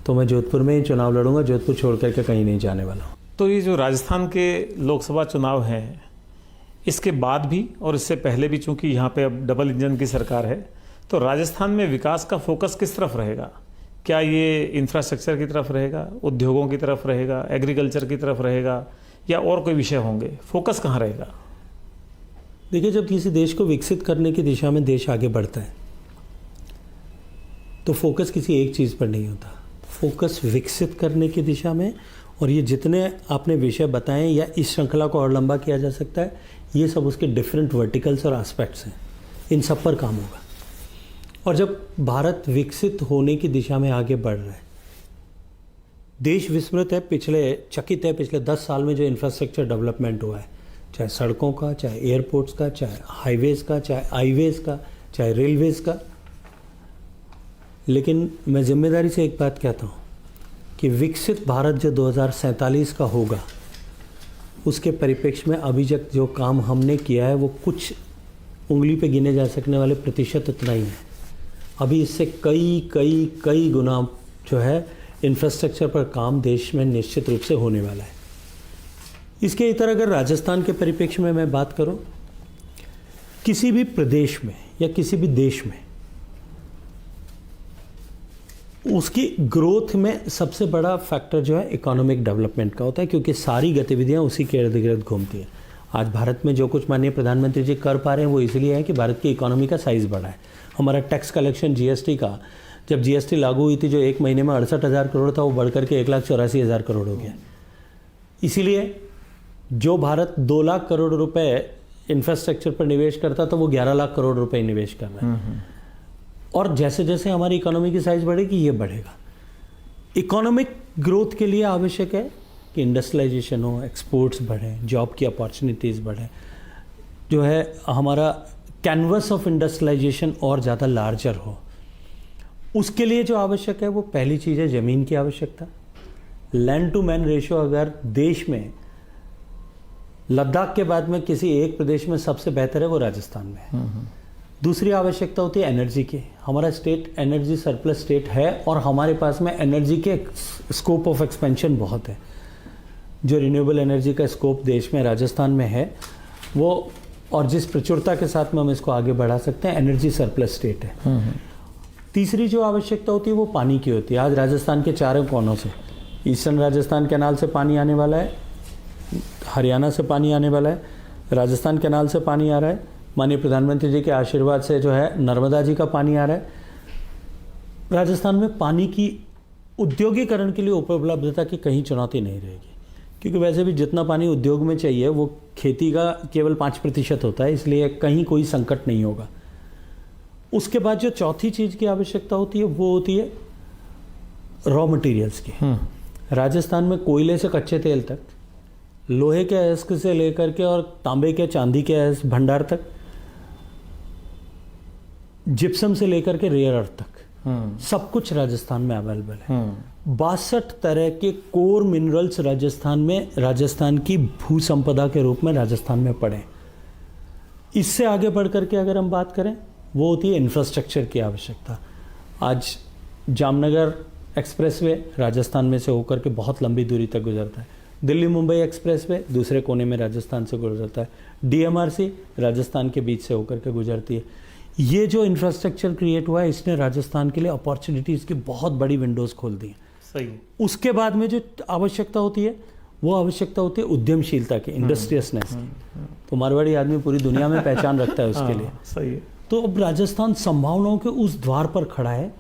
तो मैं जोधपुर में ही चुनाव लड़ूंगा, जोधपुर छोड़ करके कहीं नहीं जाने वाला हूँ। तो ये जो राजस्थान के लोकसभा चुनाव हैं, इसके बाद भी और इससे पहले भी, चूंकि यहाँ पे अब डबल इंजन की सरकार है, तो राजस्थान में विकास का फोकस किस तरफ रहेगा? क्या ये इंफ्रास्ट्रक्चर की तरफ रहेगा, उद्योगों की तरफ रहेगा, एग्रीकल्चर की तरफ रहेगा, या और कोई विषय होंगे? फोकस कहाँ रहेगा? देखिए, जब किसी देश को विकसित करने की दिशा में देश आगे बढ़ता है तो फोकस किसी एक चीज़ पर नहीं होता, फोकस विकसित करने की दिशा में। और ये जितने आपने विषय बताएं या इस श्रृंखला को और लंबा किया जा सकता है, ये सब उसके डिफरेंट वर्टिकल्स और एस्पेक्ट्स हैं, इन सब पर काम होगा। और जब भारत विकसित होने की दिशा में आगे बढ़ रहा है देश विस्मृत है, चकित है पिछले 10 साल में जो इंफ्रास्ट्रक्चर डेवलपमेंट हुआ है, चाहे सड़कों का, चाहे एयरपोर्ट्स का, चाहे हाईवेज़ का, चाहे हाईवेज़ का, चाहे रेलवेज़ का। लेकिन मैं जिम्मेदारी से एक बात कहता हूँ कि विकसित भारत जो 2047 का होगा, उसके परिप्रेक्ष्य में अभी तक जो काम हमने किया है वो कुछ उंगली पे गिने जा सकने वाले प्रतिशत उतना ही है। अभी इससे कई कई कई गुना जो है इंफ्रास्ट्रक्चर पर काम देश में निश्चित रूप से होने वाला है। इसके इतर अगर राजस्थान के परिप्रेक्ष्य में मैं बात करूं, किसी भी प्रदेश में या किसी भी देश में उसकी ग्रोथ में सबसे बड़ा फैक्टर जो है इकोनॉमिक डेवलपमेंट का होता है, क्योंकि सारी गतिविधियां उसी के इर्द गिर्द घूमती हैं। आज भारत में जो कुछ माननीय प्रधानमंत्री जी कर पा रहे हैं वो इसलिए है कि भारत की इकोनॉमी का साइज़ बढ़ा है। हमारा टैक्स कलेक्शन जीएसटी का, जब जीएसटी लागू हुई थी, जो एक महीने में 68,000 करोड़ था, वो बढ़कर के 1,84,000 करोड़ हो गया। इसीलिए जो भारत 2 लाख करोड़ रुपए इंफ्रास्ट्रक्चर पर निवेश करता था, वो 11 लाख करोड़ रुपए निवेश कर रहा है। और जैसे जैसे हमारी इकोनॉमी की साइज बढ़ेगी, ये बढ़ेगा। इकोनॉमिक ग्रोथ के लिए आवश्यक है कि इंडस्ट्रियलाइजेशन हो, एक्सपोर्ट्स बढ़ें, जॉब की अपॉर्चुनिटीज़ बढ़ें, जो है हमारा कैनवस ऑफ इंडस्ट्रियलाइजेशन और ज़्यादा लार्जर हो। उसके लिए जो आवश्यक है वो पहली चीज़ है ज़मीन की आवश्यकता। लैंड टू मैन रेशियो अगर देश में लद्दाख के बाद में किसी एक प्रदेश में सबसे बेहतर है, वो राजस्थान में है। दूसरी आवश्यकता होती है एनर्जी की। हमारा स्टेट एनर्जी सरप्लस स्टेट है और हमारे पास में एनर्जी के स्कोप ऑफ एक्सपेंशन बहुत है। जो रिन्यूएबल एनर्जी का स्कोप देश में राजस्थान में है वो, और जिस प्रचुरता के साथ में हम इसको आगे बढ़ा सकते हैं, एनर्जी सरप्लस स्टेट है। तीसरी जो आवश्यकता होती है वो पानी की होती है। आज राजस्थान के चारों कोनों से, ईस्टर्न राजस्थान कैनाल से पानी आने वाला है, हरियाणा से पानी आने वाला है, राजस्थान कैनाल से पानी आ रहा है, माननीय प्रधानमंत्री जी के आशीर्वाद से जो है नर्मदा जी का पानी आ रहा है। राजस्थान में पानी की उद्योगीकरण के लिए उपलब्धता की कहीं चुनौती नहीं रहेगी, क्योंकि वैसे भी जितना पानी उद्योग में चाहिए वो खेती का केवल 5% होता है, इसलिए कहीं कोई संकट नहीं होगा। उसके बाद जो चौथी चीज़ की आवश्यकता होती है वो होती है रॉ मटेरियल्स की। राजस्थान में कोयले से कच्चे तेल तक, लोहे के अयस्क से लेकर के और तांबे के चांदी के अयस्क भंडार तक, जिप्सम से लेकर के रेयर अर्थ तक, सब कुछ राजस्थान में अवेलेबल है। 62 तरह के कोर मिनरल्स राजस्थान की भू संपदा के रूप में राजस्थान में पड़े। इससे आगे बढ़ करके अगर हम बात करें, वो होती है इंफ्रास्ट्रक्चर की आवश्यकता। आज जामनगर एक्सप्रेसवे राजस्थान में से होकर के बहुत लंबी दूरी तक गुजरता है। दिल्ली मुंबई एक्सप्रेसवे दूसरे कोने में राजस्थान से गुजरता है। डीएमआरसी राजस्थान के बीच से होकर के गुजरती है। ये जो इंफ्रास्ट्रक्चर क्रिएट हुआ है, इसने राजस्थान के लिए अपॉर्चुनिटीज़ की बहुत बड़ी विंडोज़ खोल दी हैं। सही। उसके बाद में जो आवश्यकता होती है वो आवश्यकता होती है उद्यमशीलता की, इंडस्ट्रियसनेस की। तो मारवाड़ी आदमी पूरी दुनिया में पहचान रखता है उसके लिए। सही है। तो अब राजस्थान संभावनाओं के उस द्वार पर खड़ा है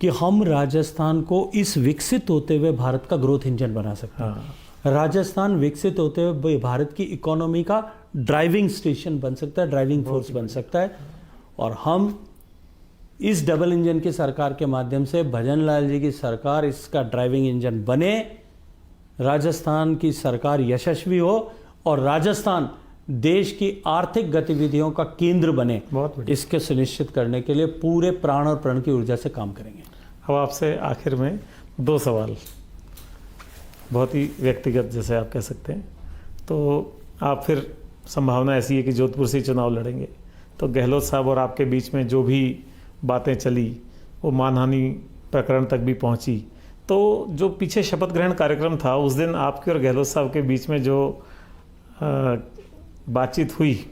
कि हम राजस्थान को इस विकसित होते हुए भारत का ग्रोथ इंजन बना सकते हैं। राजस्थान विकसित होते हुए भारत की इकोनॉमी का ड्राइविंग स्टेशन बन सकता है, ड्राइविंग फोर्स बन सकता है। और हम इस डबल इंजन की सरकार के माध्यम से, भजन लाल जी की सरकार इसका ड्राइविंग इंजन बने, राजस्थान की सरकार यशस्वी हो और राजस्थान देश की आर्थिक गतिविधियों का केंद्र बने, इसके सुनिश्चित करने के लिए पूरे प्राण और प्रण की ऊर्जा से काम करेंगे। अब आपसे आखिर में 2 सवाल, बहुत ही व्यक्तिगत जैसे आप कह सकते हैं। तो आप फिर संभावना ऐसी है कि जोधपुर से चुनाव लड़ेंगे, तो गहलोत साहब और आपके बीच में जो भी बातें चली वो मानहानि प्रकरण तक भी पहुंची। तो जो पीछे शपथ ग्रहण कार्यक्रम था, उस दिन आपके और गहलोत साहब के बीच में जो बातचीत हुई,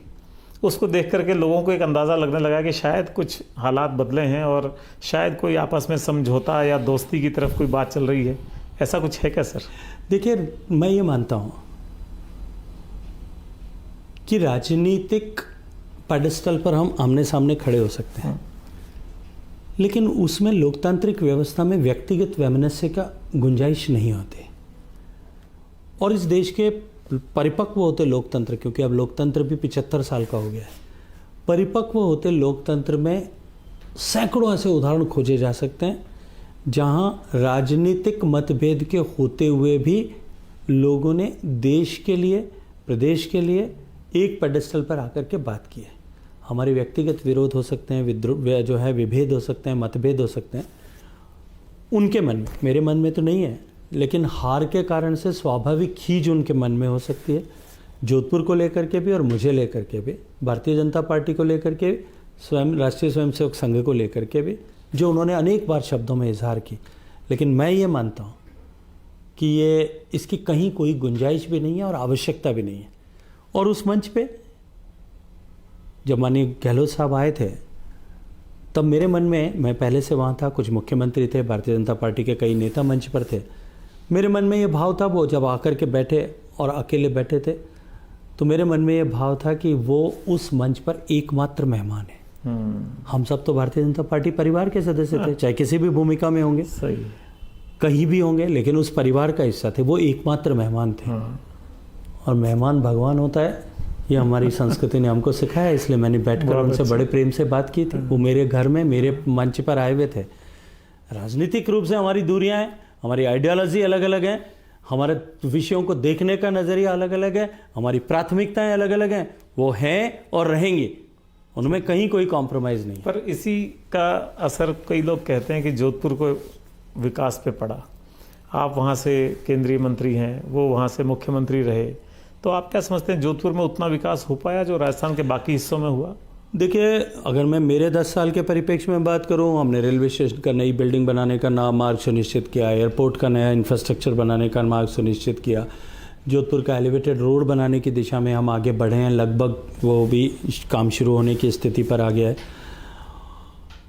उसको देख करके लोगों को एक अंदाज़ा लगने लगा कि शायद कुछ हालात बदले हैं और शायद कोई आपस में समझौता या दोस्ती की तरफ कोई बात चल रही है। ऐसा कुछ है क्या सर? देखिए, मैं ये मानता हूँ कि राजनीतिक पेडेस्टल पर हम आमने सामने खड़े हो सकते हैं, लेकिन उसमें लोकतांत्रिक व्यवस्था में व्यक्तिगत वैमनस्य का गुंजाइश नहीं होती। और इस देश के परिपक्व होते लोकतंत्र, क्योंकि अब लोकतंत्र भी 75 साल का हो गया है, परिपक्व होते लोकतंत्र में सैकड़ों ऐसे उदाहरण खोजे जा सकते हैं जहां राजनीतिक मतभेद के होते हुए भी लोगों ने देश के लिए, प्रदेश के लिए एक पेडेस्टल पर आकर के बात की है। हमारे व्यक्तिगत विरोध हो सकते हैं, जो है विभेद हो सकते हैं, मतभेद हो सकते हैं उनके मन में, मेरे मन में तो नहीं है, लेकिन हार के कारण से स्वाभाविक खींच उनके मन में हो सकती है। जोधपुर को लेकर के भी और मुझे लेकर के भी, भारतीय जनता पार्टी को लेकर के, स्वयं राष्ट्रीय स्वयंसेवक संघ को लेकर के भी, जो उन्होंने अनेक बार शब्दों में इजहार की। लेकिन मैं ये मानता हूँ कि ये इसकी कहीं कोई गुंजाइश भी नहीं है और आवश्यकता भी नहीं है। और उस मंच पे जब माननीय गहलोत साहब आए थे तब मेरे मन में, मैं पहले से वहाँ था, कुछ मुख्यमंत्री थे, भारतीय जनता पार्टी के कई नेता मंच पर थे, मेरे मन में ये भाव था, वो जब आकर के बैठे और अकेले बैठे थे तो मेरे मन में ये भाव था कि वो उस मंच पर एकमात्र मेहमान है। हम सब तो भारतीय जनता पार्टी परिवार के सदस्य थे, चाहे किसी भी भूमिका में होंगे, सही, कहीं भी होंगे, लेकिन उस परिवार का हिस्सा थे, वो एकमात्र मेहमान थे। और मेहमान भगवान होता है, ये हमारी संस्कृति ने हमको सिखाया, इसलिए मैंने बैठकर उनसे बड़े प्रेम से बात की थी। वो मेरे घर में, मेरे मंच पर आए हुए थे। राजनीतिक रूप से हमारी दूरियां हैं, हमारी आइडियोलॉजी अलग अलग है, हमारे विषयों को देखने का नज़रिया अलग अलग है, हमारी प्राथमिकताएं अलग अलग हैं, वो हैं और रहेंगी, उनमें कहीं कोई कॉम्प्रोमाइज़ नहीं। पर इसी का असर कई लोग कहते हैं कि जोधपुर को विकास पे पड़ा। आप वहाँ से केंद्रीय मंत्री हैं, वो वहाँ से मुख्यमंत्री रहे, तो आप क्या समझते हैं जोधपुर में उतना विकास हो पाया जो राजस्थान के बाकी हिस्सों में हुआ? देखिए, अगर मैं मेरे 10 साल के परिप्रेक्ष्य में बात करूं, हमने रेलवे स्टेशन का नई बिल्डिंग बनाने का नया मार्ग सुनिश्चित किया, एयरपोर्ट का नया इंफ्रास्ट्रक्चर बनाने का मार्ग सुनिश्चित किया, जोधपुर का एलिवेटेड रोड बनाने की दिशा में हम आगे बढ़े हैं, लगभग वो भी काम शुरू होने की स्थिति पर आ गया है।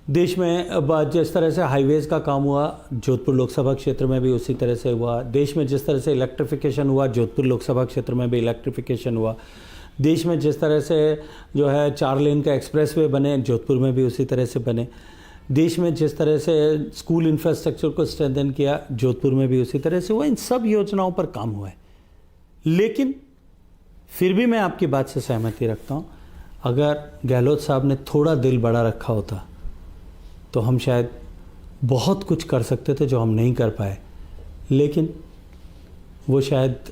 देश में अब जिस तरह से हाईवेज़ का काम हुआ, जोधपुर लोकसभा क्षेत्र में भी उसी तरह से हुआ। देश में जिस तरह से इलेक्ट्रिफिकेशन हुआ, जोधपुर लोकसभा क्षेत्र में भी इलेक्ट्रिफिकेशन हुआ। देश में जिस तरह से जो है 4 लेन का एक्सप्रेसवे बने, जोधपुर में भी उसी तरह से बने। देश में जिस तरह से स्कूल इंफ्रास्ट्रक्चर को स्ट्रेंथन किया, जोधपुर में भी उसी तरह से हुआ। इन सब योजनाओं पर काम हुआ है। लेकिन फिर भी मैं आपकी बात से सहमति रखता हूँ, अगर गहलोत साहब ने थोड़ा दिल बड़ा रखा होता तो हम शायद बहुत कुछ कर सकते थे जो हम नहीं कर पाए। लेकिन वो शायद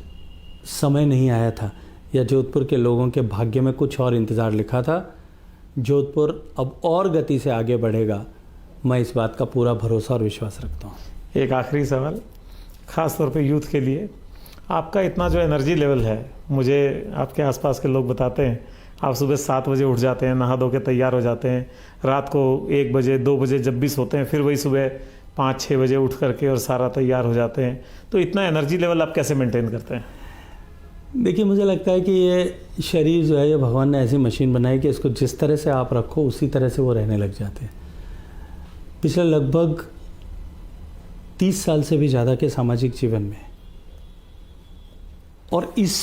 समय नहीं आया था, या जोधपुर के लोगों के भाग्य में कुछ और इंतज़ार लिखा था। जोधपुर अब और गति से आगे बढ़ेगा, मैं इस बात का पूरा भरोसा और विश्वास रखता हूँ। एक आखिरी सवाल, ख़ास तौर पे यूथ के लिए, आपका इतना जो एनर्जी लेवल है, मुझे आपके आसपास के लोग बताते हैं आप सुबह 7 बजे उठ जाते हैं, नहा धो के तैयार हो जाते हैं, रात को 1 बजे 2 बजे जब भी सोते हैं फिर वही सुबह 5-6 बजे उठ करके और सारा तैयार हो जाते हैं, तो इतना एनर्जी लेवल आप कैसे मेंटेन करते हैं? देखिए, मुझे लगता है कि ये शरीर जो है, ये भगवान ने ऐसी मशीन बनाई कि इसको जिस तरह से आप रखो उसी तरह से वो रहने लग जाते हैं। पिछले लगभग 30 साल से भी ज़्यादा के सामाजिक जीवन में और इस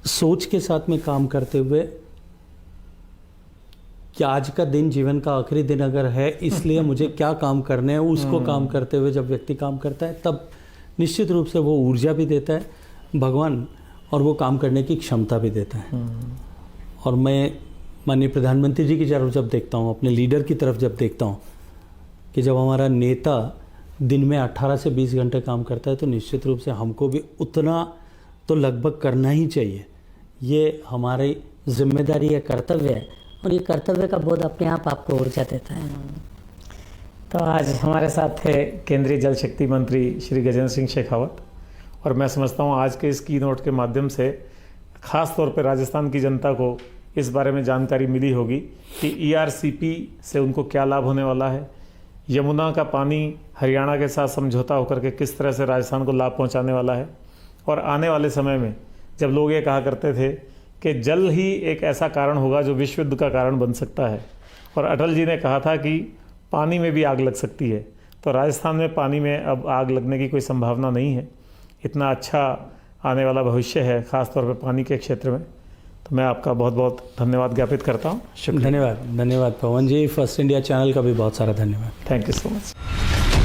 सोच के साथ में काम करते हुए कि आज का दिन जीवन का आखिरी दिन अगर है, इसलिए मुझे क्या काम करने हैं, उसको काम करते हुए जब व्यक्ति काम करता है तब निश्चित रूप से वो ऊर्जा भी देता है भगवान, और वो काम करने की क्षमता भी देता है। और मैं माननीय प्रधानमंत्री जी की तरफ जब देखता हूँ, अपने लीडर की तरफ जब देखता हूँ कि जब हमारा नेता दिन में 18 से 20 घंटे काम करता है, तो निश्चित रूप से हमको भी उतना तो लगभग करना ही चाहिए। ये हमारी जिम्मेदारी है, कर्तव्य है, और ये कर्तव्य का बोध अपने आप आपको ऊर्जा देता है। तो आज हमारे साथ थे केंद्रीय जल शक्ति मंत्री श्री गजेंद्र सिंह शेखावत, और मैं समझता हूँ आज के इस कीनोट के माध्यम से ख़ास तौर पर राजस्थान की जनता को इस बारे में जानकारी मिली होगी कि ERCP से उनको क्या लाभ होने वाला है, यमुना का पानी हरियाणा के साथ समझौता होकर के किस तरह से राजस्थान को लाभ पहुँचाने वाला है, और आने वाले समय में जब लोग ये कहा करते थे कि जल ही एक ऐसा कारण होगा जो विश्व युद्ध का कारण बन सकता है, और अटल जी ने कहा था कि पानी में भी आग लग सकती है, तो राजस्थान में पानी में अब आग लगने की कोई संभावना नहीं है। इतना अच्छा आने वाला भविष्य है ख़ास तौर पर पानी के क्षेत्र में। तो मैं आपका बहुत बहुत धन्यवाद ज्ञापित करता हूँ। शुक्रिया। धन्यवाद पवन जी। फर्स्ट इंडिया चैनल का भी बहुत सारा धन्यवाद। Thank you so much.